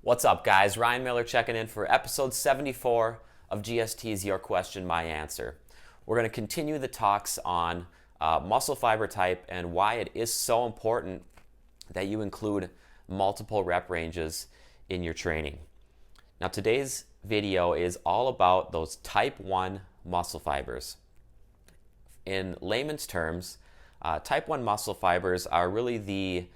What's up, guys? Ryan Miller checking in for episode 74 of GST's Your Question, My Answer. We're going to continue the talks on muscle fiber type and why it is so important that you include multiple rep ranges in your training. Now, today's video is all about those type 1 muscle fibers. In layman's terms, type 1 muscle fibers are really the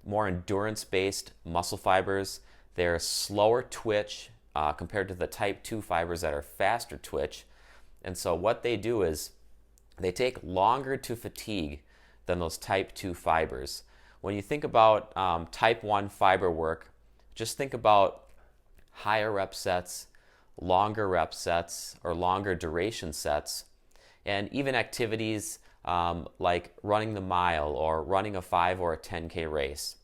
more endurance-based muscle fibers. They're slower twitch compared to the type 2 fibers that are faster twitch. And so what they do is they take longer to fatigue than those type 2 fibers. When you think about type 1 fiber work, just think about higher rep sets, longer rep sets, or longer duration sets, and even activities like running the mile or running a 5 or a 10K race.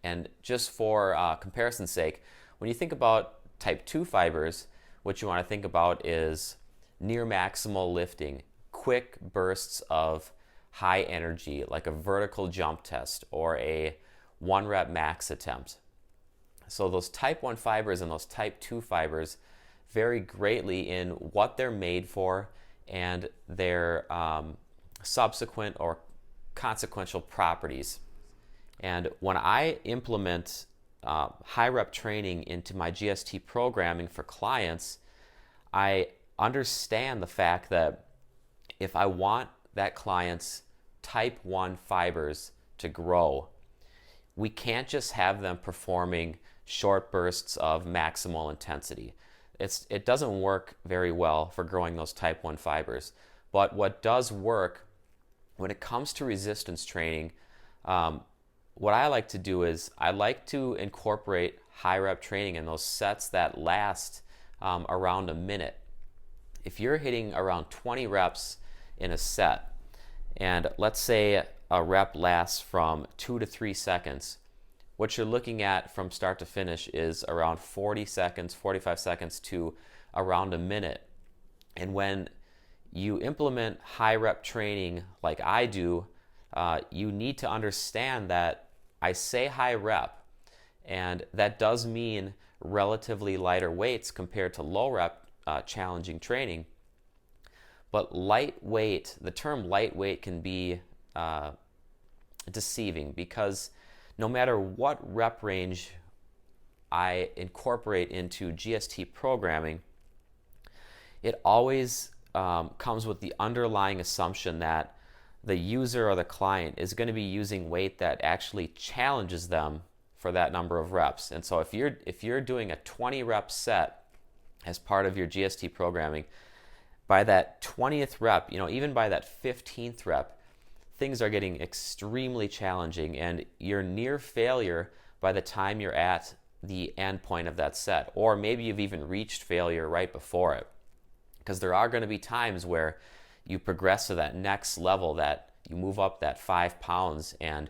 And just for comparison's sake, when you think about type 2 fibers, what you want to think about is near maximal lifting, quick bursts of high energy, like a vertical jump test or a 1 rep max attempt. So those type 1 fibers and those type 2 fibers vary greatly in what they're made for and their subsequent or consequential properties. And when I implement high rep training into my GST programming for clients, I understand the fact that if I want that client's type 1 fibers to grow, we can't just have them performing short bursts of maximal intensity. It doesn't work very well for growing those type 1 fibers. But what does work when it comes to resistance training, what I like to do is I like to incorporate high rep training in those sets that last around a minute. If you're hitting around 20 reps in a set, and let's say a rep lasts from 2 to 3 seconds, what you're looking at from start to finish is around 40 seconds, 45 seconds to around a minute. And when you implement high rep training like I do, you need to understand that I say high rep, and that does mean relatively lighter weights compared to low rep challenging training. But lightweight, the term lightweight can be deceiving because no matter what rep range I incorporate into GST programming, it always comes with the underlying assumption that the user or the client is going to be using weight that actually challenges them for that number of reps. And so if you're doing a 20 rep set as part of your GST programming, by that 20th rep, even by that 15th rep, things are getting extremely challenging and you're near failure by the time you're at the end point of that set, or maybe you've even reached failure right before it. Because there are going to be times where you progress to that next level, that you move up that 5 pounds and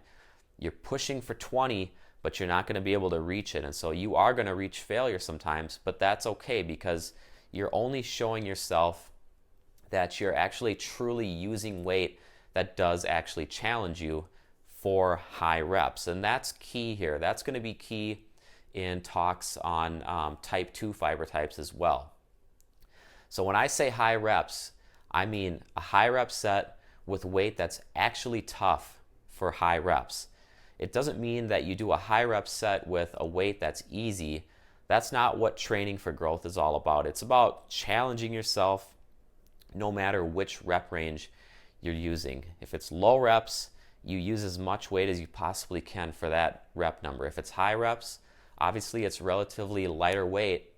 you're pushing for 20, but you're not going to be able to reach it. And so you are going to reach failure sometimes, but that's okay because you're only showing yourself that you're actually truly using weight that does actually challenge you for high reps. And that's key here. That's going to be key in talks on type 2 fiber types as well. So when I say high reps, I mean a high rep set with weight that's actually tough for high reps. It doesn't mean that you do a high rep set with a weight that's easy. That's not what training for growth is all about. It's about challenging yourself no matter which rep range you're using. If it's low reps, you use as much weight as you possibly can for that rep number. If it's high reps, obviously it's relatively lighter weight,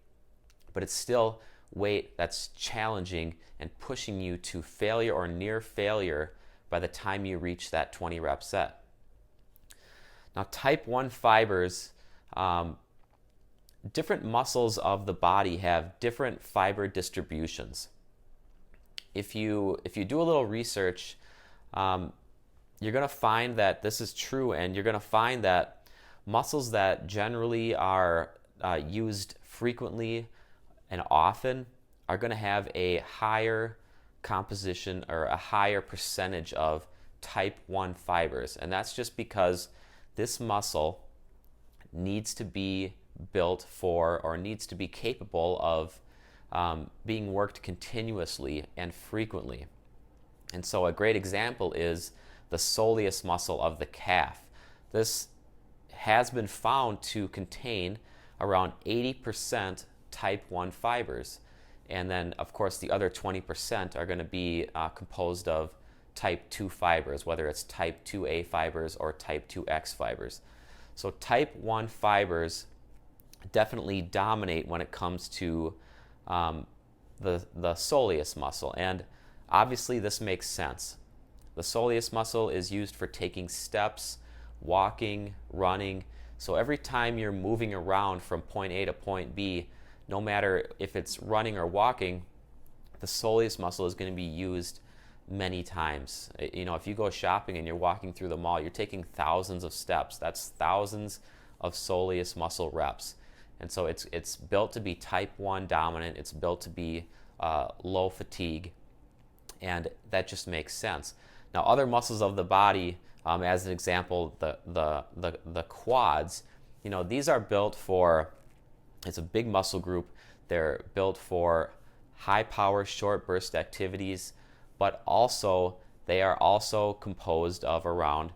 but it's still weight that's challenging and pushing you to failure or near failure by the time you reach that 20 rep set. Now, type 1 fibers, different muscles of the body have different fiber distributions. If you do a little research, you're going to find that this is true, and you're going to find that muscles that generally are used frequently and often are going to have a higher composition or a higher percentage of type 1 fibers. And that's just because this muscle needs to be built for or needs to be capable of being worked continuously and frequently. And so a great example is the soleus muscle of the calf. This has been found to contain around 80% type 1 fibers. And then, of course, the other 20% are going to be composed of type 2 fibers, whether it's type 2A fibers or type 2X fibers. So type 1 fibers definitely dominate when it comes to the soleus muscle. And obviously this makes sense. The soleus muscle is used for taking steps, walking, running. So every time you're moving around from point A to point B, no matter if it's running or walking, the soleus muscle is going to be used many times. You know, if you go shopping and you're walking through the mall, you're taking thousands of steps. That's thousands of soleus muscle reps. And so it's built to be type 1 dominant. It's built to be low fatigue. And that just makes sense. Now, other muscles of the body, as an example, the quads, you know, these are built for, it's a big muscle group. They're built for high power, short burst activities, but also they are also composed of around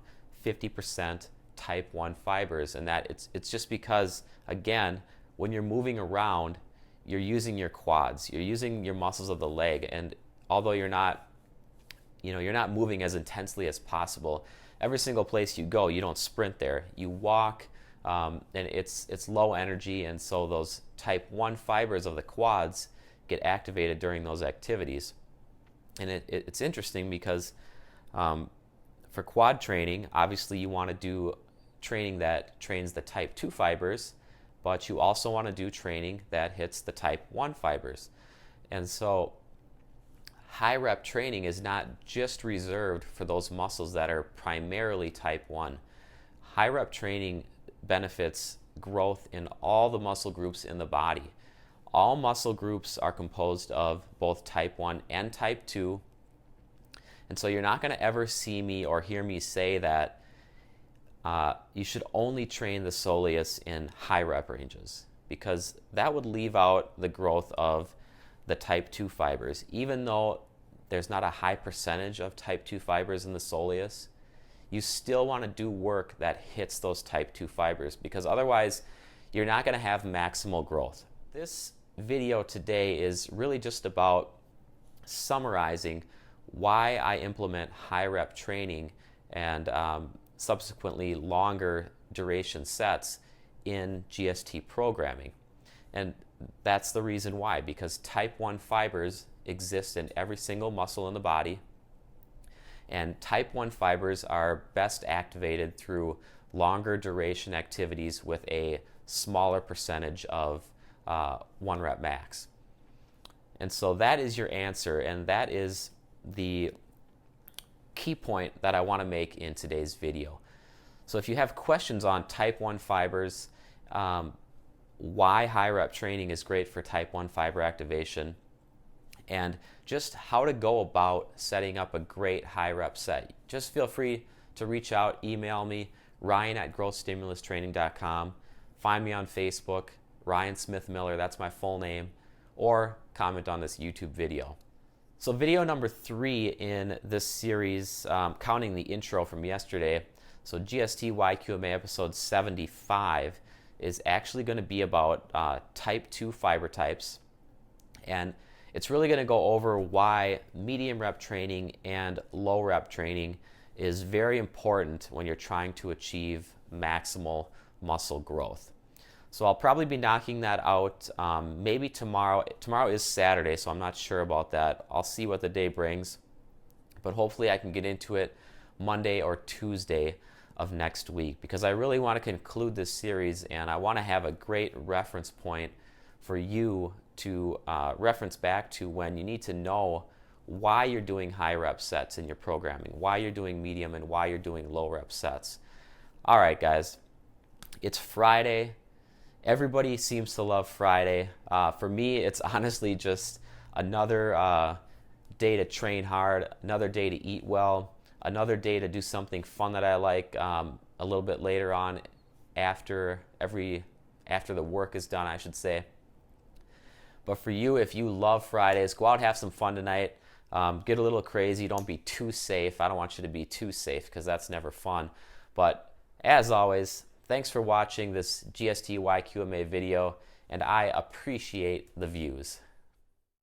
50% type 1 fibers. And that it's just because, again, when you're moving around, you're using your quads, you're using your muscles of the leg. And although you're not moving as intensely as possible, every single place you go, you don't sprint there. You walk, and it's low energy, and so those type 1 fibers of the quads get activated during those activities. And it's interesting because for quad training, obviously you want to do training that trains the type 2 fibers, but you also want to do training that hits the type 1 fibers. And so high rep training is not just reserved for those muscles that are primarily type 1. High rep training benefits growth in all the muscle groups in the body. All muscle groups are composed of both type 1 and type 2. And so you're not going to ever see me or hear me say that you should only train the soleus in high rep ranges, because that would leave out the growth of the type 2 fibers. Even though there's not a high percentage of type 2 fibers in the soleus, you still want to do work that hits those type 2 fibers, because otherwise you're not going to have maximal growth. This video today is really just about summarizing why I implement high rep training and subsequently longer duration sets in GST programming. And that's the reason why, because type 1 fibers exist in every single muscle in the body, and type 1 fibers are best activated through longer duration activities with a smaller percentage of 1 rep max. And so that is your answer, and that is the key point that I want to make in today's video. So if you have questions on type 1 fibers, why high rep training is great for type 1 fiber activation, and just how to go about setting up a great high rep set, just feel free to reach out, email me, ryan@growthstimulustraining.com, find me on Facebook, Ryan Smith Miller, that's my full name, or comment on this YouTube video. So video number 3 in this series, counting the intro from yesterday, so GST YQMA episode 75, is actually going to be about type 2 fiber types. And it's really going to go over why medium rep training and low rep training is very important when you're trying to achieve maximal muscle growth. So I'll probably be knocking that out maybe tomorrow. Tomorrow is Saturday, so I'm not sure about that. I'll see what the day brings, but hopefully I can get into it Monday or Tuesday of next week, because I really want to conclude this series and I want to have a great reference point for you to reference back to when you need to know why you're doing high rep sets in your programming, why you're doing medium and why you're doing low rep sets. All right, guys, it's Friday. Everybody seems to love Friday. For me, it's honestly just another day to train hard, another day to eat well, another day to do something fun that I like a little bit later on after after the work is done, I should say. But for you, if you love Fridays, go out and have some fun tonight. Get a little crazy. Don't be too safe. I don't want you to be too safe because that's never fun. But as always, thanks for watching this GST YQMA video, and I appreciate the views.